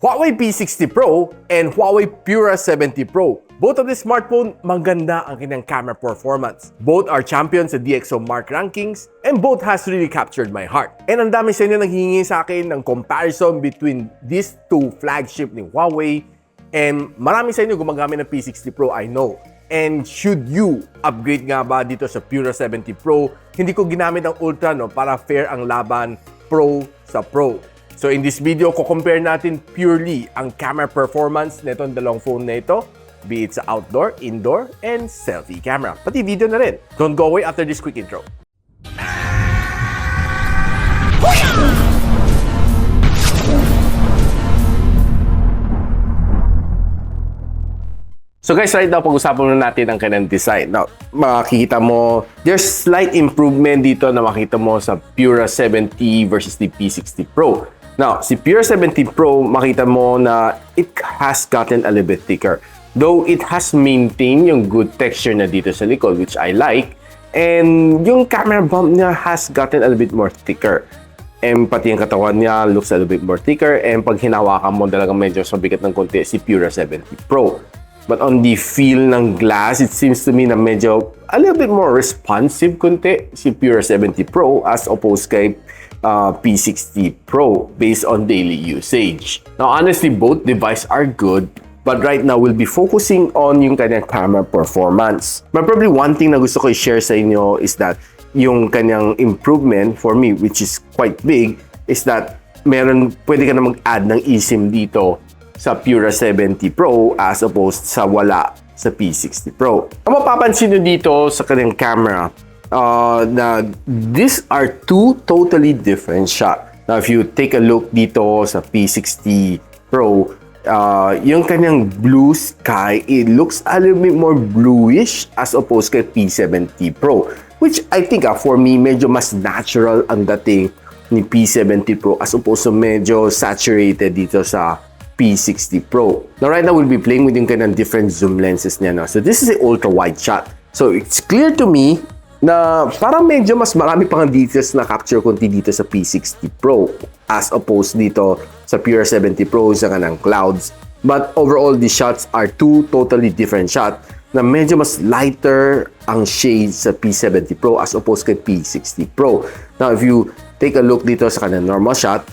Huawei P60 Pro and Huawei Pura 70 Pro. Both of these smartphone, maganda ang kanyang camera performance. Both are champions sa DxOMark rankings and both has really captured my heart. And ang dami sa inyo nanghihingi sa akin ng comparison between these two flagship ni Huawei, and marami sa inyo gumagamit ng P60 Pro, I know. And should you upgrade nga ba dito sa Pura 70 Pro? Hindi ko ginamit ang Ultra para fair ang laban Pro sa Pro. So in this video, ko-compare natin purely ang camera performance nitong dalawang phone na ito, be it sa outdoor, indoor, and selfie camera. Pati video na rin. Don't go away after this quick intro. So guys, right now, pag-usapan na natin ang kanyang design. Now, makikita mo, there's slight improvement dito na makita mo sa Pura 70 versus the P60 Pro. Now, si Pura 70 Pro, makita mo na it has gotten a little bit thicker. Though it has maintained yung good texture na dito sa likod, which I like. And yung camera bump niya has gotten a little bit more thicker. And pati yung katawan niya looks a little bit more thicker. And pag hinawakan mo, talagang medyo sabigat ng konti si Pura 70 Pro. But on the feel ng glass, it seems to me na medyo a little bit more responsive konti si Pura 70 Pro as opposed kay P60 Pro based on daily usage. Now, honestly, both devices are good, but right now we'll be focusing on yung kanyang camera performance. But probably one thing na gusto ko i-share sa inyo is that yung kanyang improvement for me, which is quite big, is that pwede ka na mag-add ng eSIM dito sa Pura 70 Pro as opposed sa wala sa P60 Pro. Ang mapapansin nyo dito sa kanyang camera, na these are two totally different shots. Now, if you take a look dito sa P60 Pro, yung kanyang blue sky, it looks a little bit more bluish as opposed kay P70 Pro. Which I think for me, medyo mas natural ang dating ni P70 Pro as opposed to medyo saturated dito sa P60 Pro. Now, right now, we'll be playing with yung kanyang different zoom lenses niya. No? So, this is an ultra-wide shot. So, it's clear to me na parang medyo mas marami pang details na capture konti dito sa P60 Pro as opposed dito sa Pura 70 Pro sa kanang clouds. But overall, the shots are two totally different shots na medyo mas lighter ang shades sa P70 Pro as opposed kay P60 Pro. Now, if you take a look dito sa kanang normal shot,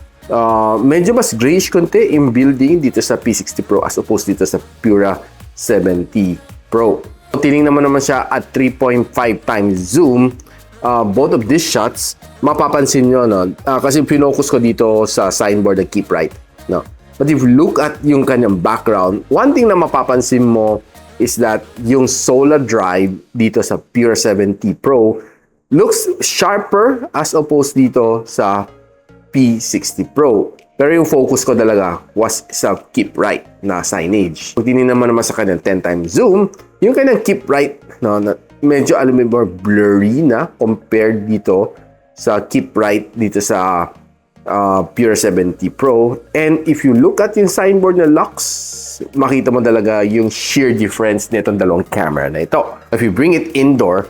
medyo mas grayish konti in building dito sa P60 Pro as opposed dito sa Pura 70 Pro. Tinignan mo naman siya at 3.5 times zoom. Both of these shots, mapapansin nyo, kasi pinocus ko dito sa signboard na keep right. No? But if you look at yung kanyang background, one thing na mapapansin mo is that yung solar drive dito sa Pura 70 Pro looks sharper as opposed dito sa P60 Pro. Pero yung focus ko talaga was sa keep right na signage. Kung tinignan naman sa kanyang 10 times zoom, yung kanyang keep right, na medyo alam mo more blurry na compared dito sa keep right dito sa Pura 70 Pro. And if you look at yung signboard na locks, makita mo talaga yung sheer difference nitong dalawang camera na ito. If you bring it indoor,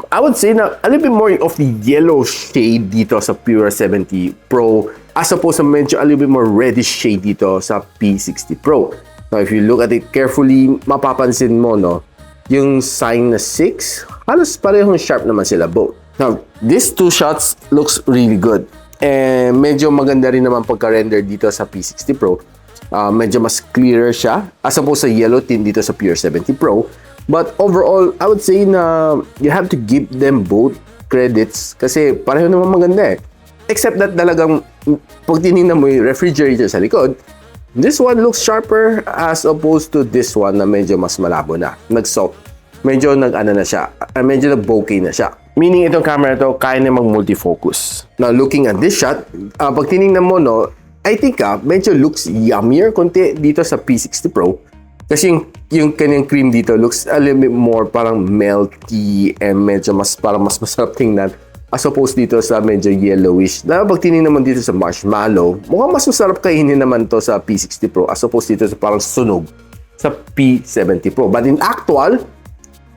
I would say na a little bit more of the yellow shade dito sa Pura 70 Pro as opposed to medyo a little bit more reddish shade dito sa P60 Pro. Now, if you look at it carefully, mapapansin mo, yung sign na 6, halos parehong sharp naman sila both. Now, these two shots looks really good. And medyo maganda rin naman pagka-render dito sa P60 Pro. Medyo mas clearer siya as opposed sa yellow tint dito sa Pura 70 Pro. But overall, I would say na you have to give them both credits kasi pareho naman maganda eh. Except that talagang pag tinignan mo yung refrigerator sa likod, this one looks sharper as opposed to this one na medyo mas malabo na. Nag-soft. Medyo nag-ano na siya. Medyo nag-bokeh na siya. Meaning itong camera to kaya na mag-multifocus. Now, looking at this shot, pag tinignan mo, I think medyo looks yummier konti dito sa P60 Pro. Kasi yung kanyang cream dito looks a little bit more parang melty and medyo parang mas masarap tingnan as opposed dito sa medyo yellowish. Na pag tinignan naman dito sa marshmallow, mukhang mas masarap kainin naman to sa P60 Pro as opposed dito sa parang sunog sa P70 Pro. But in actual,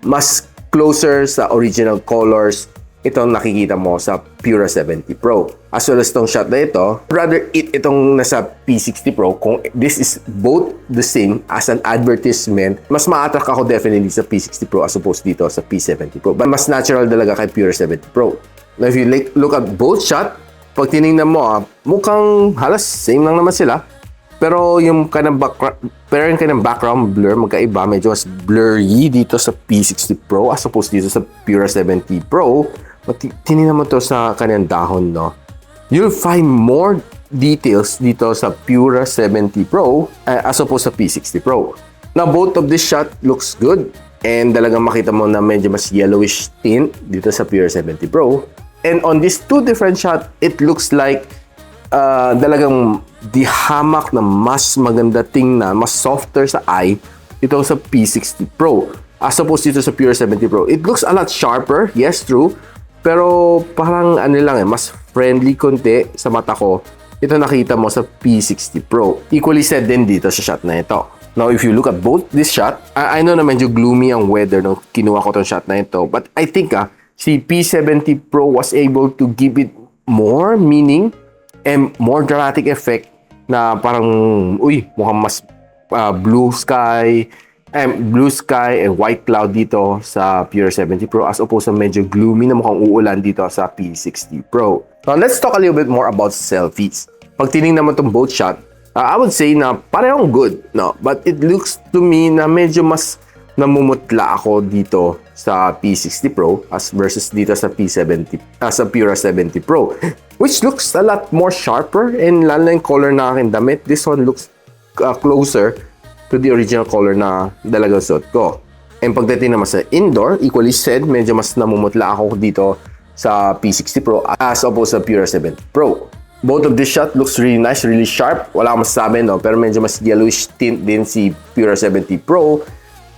mas closer sa original colors itong nakikita mo sa Pura 70 Pro. As well as itong shot na ito, rather itong nasa P60 Pro, kung this is both the same as an advertisement, mas ma-attract ako definitely sa P60 Pro as opposed dito sa P70 Pro. But mas natural talaga kay Pura 70 Pro. Now if you look at both shot, pag tinignan mo, mukhang halos same lang naman sila. Pero yung kanang background blur magkaiba, medyo mas blurry dito sa P60 Pro as opposed dito sa Pura 70 Pro. Tinignan mo to sa kanyang dahon, no? You'll find more details dito sa Pura 70 Pro as opposed sa P60 Pro. Now, both of this shot looks good and talagang makita mo na medyo mas yellowish tint dito sa Pura 70 Pro. And on these two different shot, it looks like talagang di hamak na mas maganda tingnan, mas softer sa eye ito sa P60 Pro as opposed dito sa Pura 70 Pro. It looks a lot sharper, yes, true, pero parang ano lang mas friendly konti sa mata ko. Ito nakita mo sa P60 Pro. Equally said din dito sa shot na ito. Now, if you look at both this shot, I know na medyo gloomy ang weather nung kinuha ko tong shot na ito, but I think si P70 Pro was able to give it more meaning and more dramatic effect na parang, mukhang mas blue sky and white cloud dito sa Pura 70 Pro as opposed sa medyo gloomy na mukhang uulan dito sa P60 Pro. Now, let's talk a little bit more about selfies. Pag tinignan mo itong both shot, I would say na parehong good, no? But it looks to me na medyo mas namumutla ako dito sa P60 Pro as versus dito sa sa Pura 70 Pro, which looks a lot more sharper and lalo na yung color na aking damit. This one looks closer to the original color na dalagang suot ko. And pagdating naman sa indoor, equally said, medyo mas namumutla ako dito sa P60 Pro as opposed sa Pura 70 Pro. Both of this shot looks really nice, really sharp. Wala akong masasabi, no? Pero medyo mas yellowish tint din si Pura 70 Pro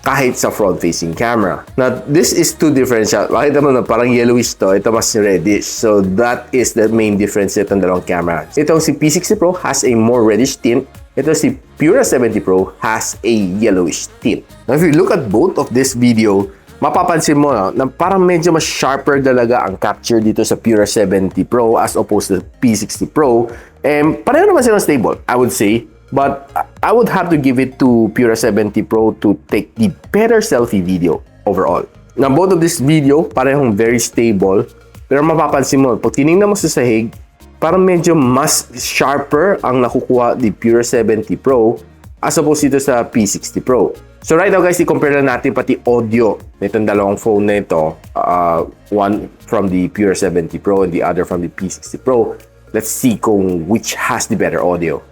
kahit sa front-facing camera. Now, this is two different shots. Makita mo na parang yellowish to. Ito mas reddish. So, that is the main difference itong dalawang camera. Itong si P60 Pro has a more reddish tint. Ito si Pura 70 Pro has a yellowish tint. Now, if you look at both of this video, mapapansin mo na parang medyo mas sharper talaga ang capture dito sa Pura 70 Pro as opposed to P60 Pro. And pareho naman silang stable, I would say. But I would have to give it to Pura 70 Pro to take the better selfie video overall. Now, both of this video, parehong very stable. Pero mapapansin mo, pag tinignan mo sa sahig, parang medyo mas sharper ang nakukuha ni Pura 70 Pro as opposed dito sa P60 Pro. So right now guys, i-compare na natin pati audio nitong dalawang phone na ito. One from the Pura 70 Pro and the other from the P60 Pro. Let's see kung which has the better audio.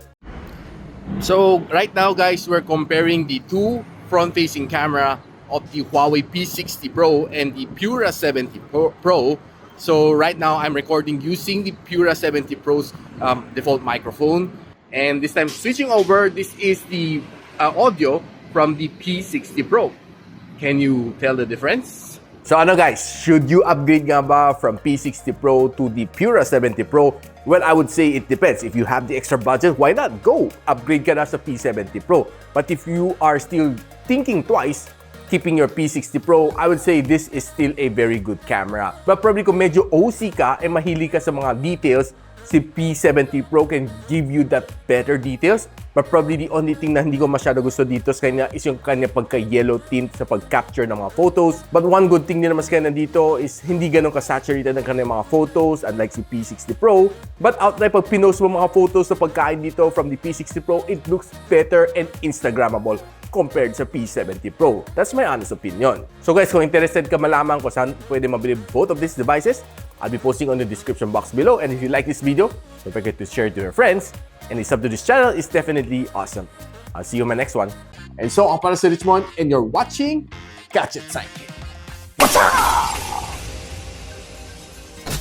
So right now guys, we're comparing the two front-facing camera of the Huawei P60 Pro and the Pura 70 Pro. So right now I'm recording using the Pura 70 Pro's default microphone. And this time switching over, this is the audio from the P60 Pro. Can you tell the difference? So ano guys, should you upgrade nga ba from P60 Pro to the Pura 70 Pro? Well, I would say it depends. If you have the extra budget, why not? Go! Upgrade ka na sa P70 Pro. But if you are still thinking twice, keeping your P60 Pro, I would say this is still a very good camera. But probably kung medyo OC ka, mahilig ka sa mga details, si P70 Pro can give you that better details. But probably the only thing na hindi ko masyado gusto dito sa kanya is yung kanya pagka-yellow tint sa pag-capture ng mga photos. But one good thing din naman sa kanya dito is hindi ganun ka-saturated ng kanya mga photos unlike si P60 Pro. But outright, pag pinost mo mga photos sa pagkain dito from the P60 Pro, it looks better and Instagrammable compared sa P70 Pro. That's my honest opinion. So guys, kung interested ka malaman kung saan pwede mabili both of these devices, I'll be posting on the description box below. And if you like this video, don't forget to share it to your friends. And a sub to this channel is definitely awesome. I'll see you in my next one. And so, ako pala si Richmond, and you're watching Gadget Sidekick. What's up?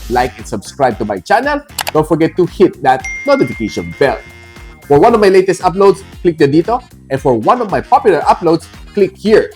Like and subscribe to my channel. Don't forget to hit that notification bell. For one of my latest uploads, click the dito. And for one of my popular uploads, click here.